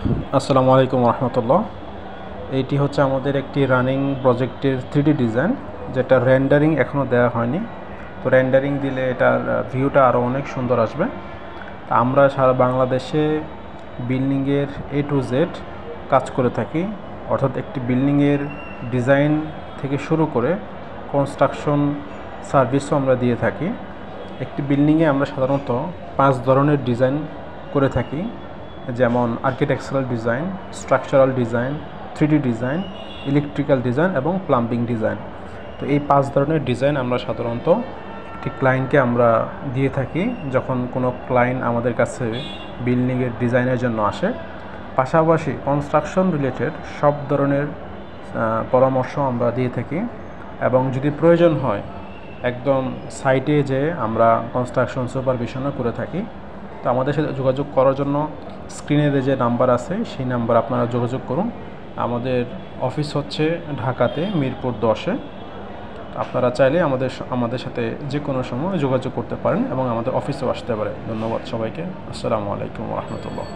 আসসালামু আলাইকুম রহমতুল্লাহ। এইটি হচ্ছে আমাদের একটি রানিং প্রজেক্টের 3D ডিজাইন, যেটা রেন্ডারিং এখনও দেওয়া হয়নি। তো রেন্ডারিং দিলে এটার ভিউটা আরও অনেক সুন্দর আসবে। তা আমরা সারা বাংলাদেশে বিল্ডিংয়ের A to Z কাজ করে থাকি, অর্থাৎ একটি বিল্ডিংয়ের ডিজাইন থেকে শুরু করে কনস্ট্রাকশন সার্ভিসও আমরা দিয়ে থাকি। একটি বিল্ডিংয়ে আমরা সাধারণত 5 ধরনের ডিজাইন করে থাকি, যেমন architectural design, structural design, 3D design, electrical design এবং প্লাম্বিং ডিজাইন। তো এই 5 ধরনের ডিজাইন আমরা সাধারণত একটি ক্লায়েন্টকে আমরা দিয়ে থাকি যখন কোনো ক্লায়েন্ট আমাদের কাছে বিল্ডিংয়ের ডিজাইনের জন্য আসে। পাশাপাশি কনস্ট্রাকশন রিলেটেড সব ধরনের পরামর্শ আমরা দিয়ে থাকি, এবং যদি প্রয়োজন হয় একদম সাইটে যেয়ে আমরা কনস্ট্রাকশন সুপারভিশনও করে থাকি। তো আমাদের সাথে যোগাযোগ করার জন্য স্ক্রিনে যে নাম্বার আছে সেই নাম্বার আপনারা যোগাযোগ করুন। আমাদের অফিস হচ্ছে ঢাকাতে মিরপুর 10-এ। আপনারা চাইলে আমাদের সাথে যে কোনো সময় যোগাযোগ করতে পারেন এবং আমাদের অফিসেও আসতে পারেন। ধন্যবাদ সবাইকে। আসসালামু আলাইকুম রহমতুল্লাহ।